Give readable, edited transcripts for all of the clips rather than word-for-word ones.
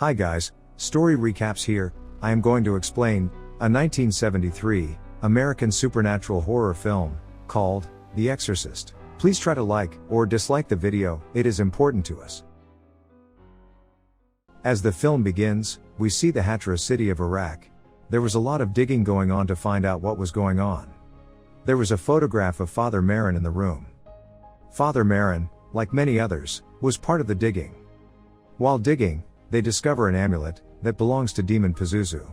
Hi guys, story recaps here. I am going to explain a 1973 American supernatural horror film called The Exorcist. Please try to like or dislike the video, it is important to us. As the film begins, we see the hazardous city of Iraq. There was a lot of digging going on to find out what was going on. There was a photograph of Father Marin in the room. Father Marin, like many others, was part of the digging. While digging, they discover an amulet that belongs to demon Pazuzu.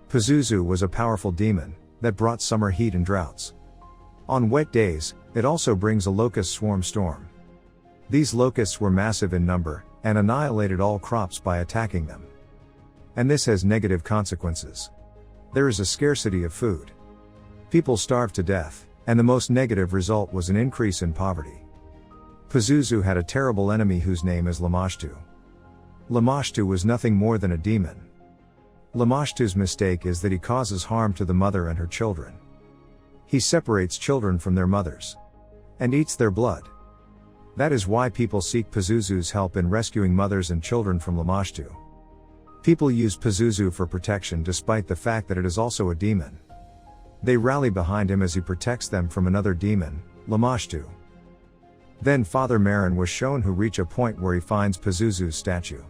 Pazuzu was a powerful demon that brought summer heat and droughts. On wet days, it also brings a locust swarm storm. These locusts were massive in number and annihilated all crops by attacking them. And this has negative consequences. There is a scarcity of food. People starve to death, and the most negative result was an increase in poverty. Pazuzu had a terrible enemy whose name is Lamashtu. Lamashtu was nothing more than a demon. Lamashtu's mistake is that he causes harm to the mother and her children. He separates children from their mothers and eats their blood. That is why people seek Pazuzu's help in rescuing mothers and children from Lamashtu. People use Pazuzu for protection despite the fact that it is also a demon. They rally behind him as he protects them from another demon, Lamashtu. Then Father Marin was shown who reach a point where he finds Pazuzu's statue.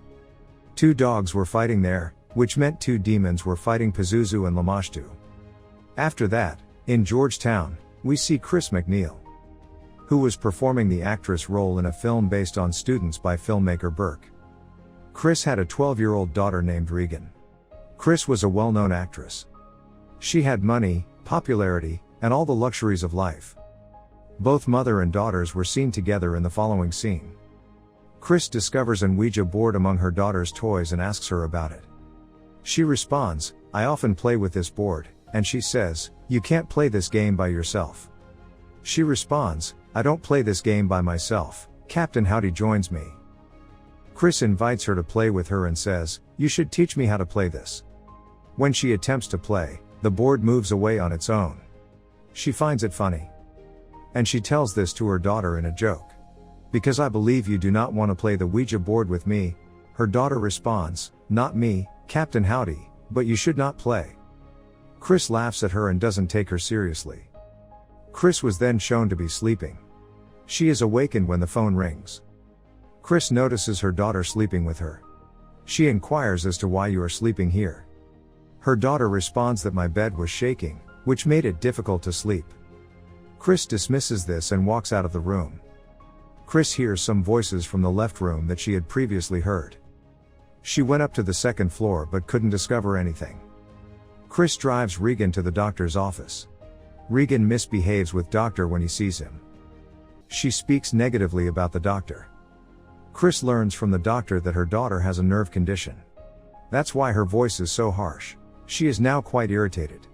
Two dogs were fighting there, which meant two demons were fighting Pazuzu and Lamashtu. After that, in Georgetown, we see Chris McNeil, who was performing the actress role in a film based on Students by filmmaker Burke. Chris had a 12-year-old daughter named Regan. Chris was a well-known actress. She had money, popularity, and all the luxuries of life. Both mother and daughters were seen together in the following scene. Chris discovers an Ouija board among her daughter's toys and asks her about it. She responds, "I often play with this board," and she says, "You can't play this game by yourself." She responds, "I don't play this game by myself, Captain Howdy joins me." Chris invites her to play with her and says, "You should teach me how to play this." When she attempts to play, the board moves away on its own. She finds it funny. And she tells this to her daughter in a joke. "Because I believe you do not want to play the Ouija board with me." Her daughter responds, "Not me, Captain Howdy, but you should not play." Chris laughs at her and doesn't take her seriously. Chris was then shown to be sleeping. She is awakened when the phone rings. Chris notices her daughter sleeping with her. She inquires as to why you are sleeping here. Her daughter responds that my bed was shaking, which made it difficult to sleep. Chris dismisses this and walks out of the room. Chris hears some voices from the left room that she had previously heard. She went up to the second floor but couldn't discover anything. Chris drives Regan to the doctor's office. Regan misbehaves with doctor when he sees him. She speaks negatively about the doctor. Chris learns from the doctor that her daughter has a nerve condition. That's why her voice is so harsh. She is now quite irritated.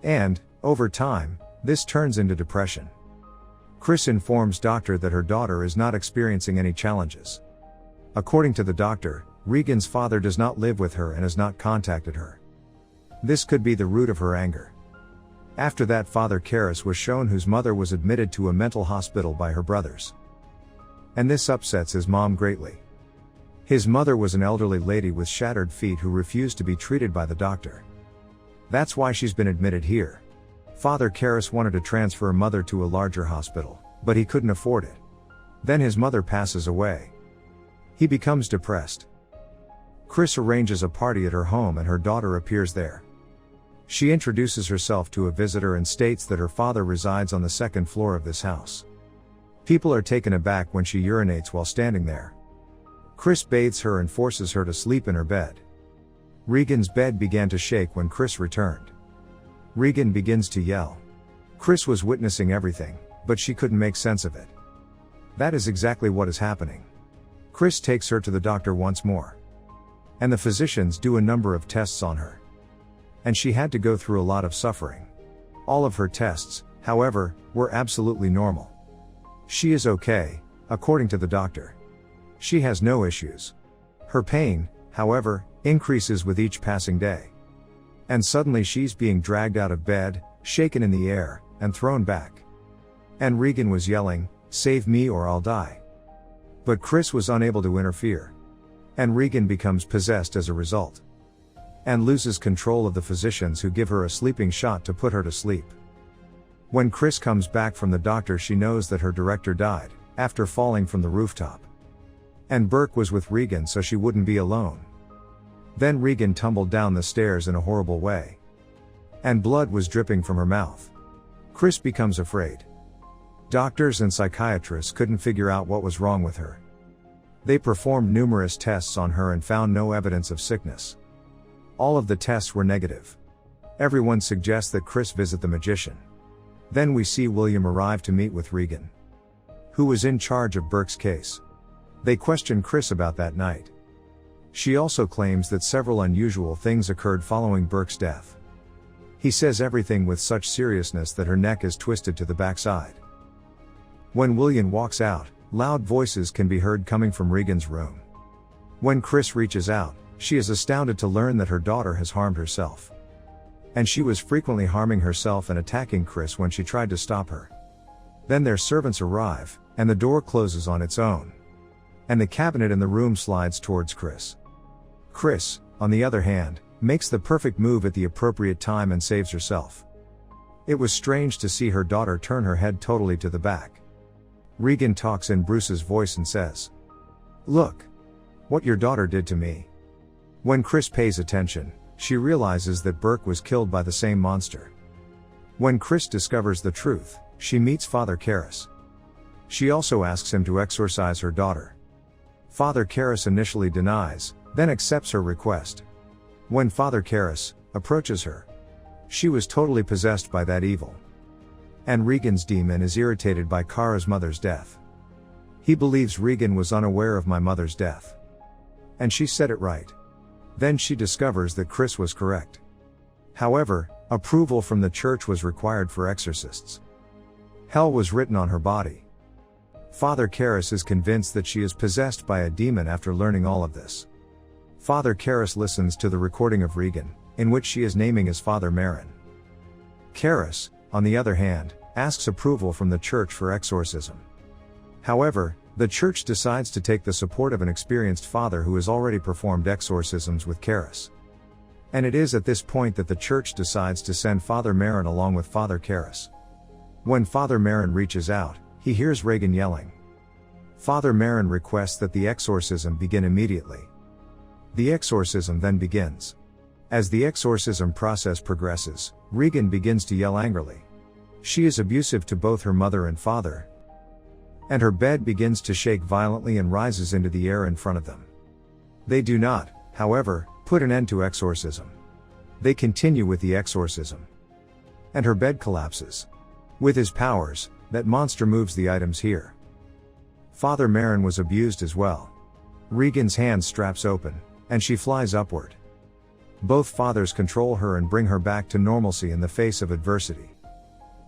And, over time, this turns into depression. Chris informs doctor that her daughter is not experiencing any challenges. According to the doctor, Regan's father does not live with her and has not contacted her. This could be the root of her anger. After that, Father Karras was shown whose mother was admitted to a mental hospital by her brothers. And this upsets his mom greatly. His mother was an elderly lady with shattered feet who refused to be treated by the doctor. That's why she's been admitted here. Father Karras wanted to transfer mother to a larger hospital, but he couldn't afford it. Then his mother passes away. He becomes depressed. Chris arranges a party at her home and her daughter appears there. She introduces herself to a visitor and states that her father resides on the second floor of this house. People are taken aback when she urinates while standing there. Chris bathes her and forces her to sleep in her bed. Regan's bed began to shake when Chris returned. Regan begins to yell. Chris was witnessing everything, but she couldn't make sense of it. That is exactly what is happening. Chris takes her to the doctor once more. And the physicians do a number of tests on her. And she had to go through a lot of suffering. All of her tests, however, were absolutely normal. She is okay, according to the doctor. She has no issues. Her pain, however, increases with each passing day. And suddenly she's being dragged out of bed, shaken in the air, and thrown back. And Regan was yelling, "Save me or I'll die." But Chris was unable to interfere. and Regan becomes possessed as a result, and loses control of the physicians who give her a sleeping shot to put her to sleep. When Chris comes back from the doctor, she knows that her director died, after falling from the rooftop. And Burke was with Regan so she wouldn't be alone. Then Regan tumbled down the stairs in a horrible way, and blood was dripping from her mouth. Chris becomes afraid. Doctors and psychiatrists couldn't figure out what was wrong with her. They performed numerous tests on her and found no evidence of sickness. All of the tests were negative. Everyone suggests that Chris visit the magician. Then we see William arrive to meet with Regan, who was in charge of Burke's case. They question Chris about that night. She also claims that several unusual things occurred following Burke's death. He says everything with such seriousness that her neck is twisted to the backside. When William walks out, loud voices can be heard coming from Regan's room. When Chris reaches out, she is astounded to learn that her daughter has harmed herself. And she was frequently harming herself and attacking Chris when she tried to stop her. Then their servants arrive, and the door closes on its own. And the cabinet in the room slides towards Chris. Chris, on the other hand, makes the perfect move at the appropriate time and saves herself. It was strange to see her daughter turn her head totally to the back. Regan talks in Bruce's voice and says, "Look what your daughter did to me." When Chris pays attention, she realizes that Burke was killed by the same monster. When Chris discovers the truth, she meets Father Karras. She also asks him to exorcise her daughter. Father Karras initially denies, then accepts her request. When Father Karras approaches her, she was totally possessed by that evil. And Regan's demon is irritated by Kara's mother's death. He believes Regan was unaware of my mother's death. And she said it right. Then she discovers that Chris was correct. However, approval from the church was required for exorcists. Hell was written on her body. Father Karras is convinced that she is possessed by a demon after learning all of this. Father Karras listens to the recording of Regan, in which she is naming as Father Marin. Karras, on the other hand, asks approval from the church for exorcism. However, the church decides to take the support of an experienced father who has already performed exorcisms with Karras. And it is at this point that the church decides to send Father Marin along with Father Karras. When Father Marin reaches out, he hears Regan yelling. Father Marin requests that the exorcism begin immediately. The exorcism then begins. As the exorcism process progresses, Regan begins to yell angrily. She is abusive to both her mother and father, and her bed begins to shake violently and rises into the air in front of them. They do not, however, put an end to exorcism. They continue with the exorcism. And her bed collapses. With his powers, that monster moves the items here. Father Marin was abused as well. Regan's hand straps open, and she flies upward. Both fathers control her and bring her back to normalcy in the face of adversity.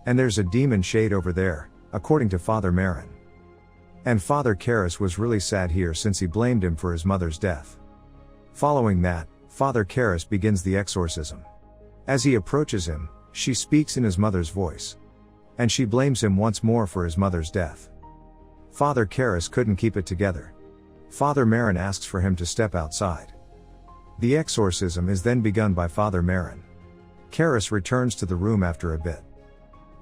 And there's a demon shade over there, according to Father Marin. And Father Karras was really sad here since he blamed him for his mother's death. Following that, Father Karras begins the exorcism. As he approaches him, she speaks in his mother's voice. And she blames him once more for his mother's death. Father Karras couldn't keep it together. Father Marin asks for him to step outside. The exorcism is then begun by Father Marin. Karras returns to the room after a bit.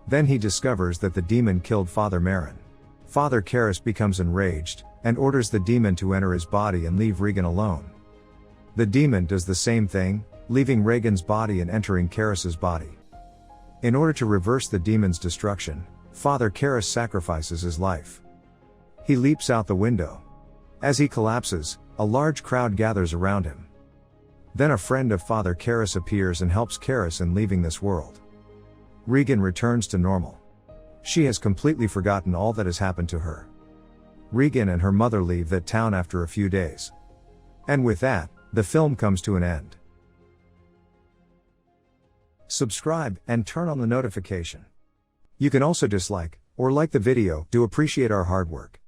Then he discovers that the demon killed Father Marin. Father Karras becomes enraged, and orders the demon to enter his body and leave Regan alone. The demon does the same thing, leaving Regan's body and entering Karras's body. In order to reverse the demon's destruction, Father Karras sacrifices his life. He leaps out the window. As he collapses, a large crowd gathers around him. Then a friend of Father Karras appears and helps Karras in leaving this world. Regan returns to normal. She has completely forgotten all that has happened to her. Regan and her mother leave that town after a few days. And with that, the film comes to an end. Subscribe and turn on the notification. You can also dislike or like the video to appreciate our hard work.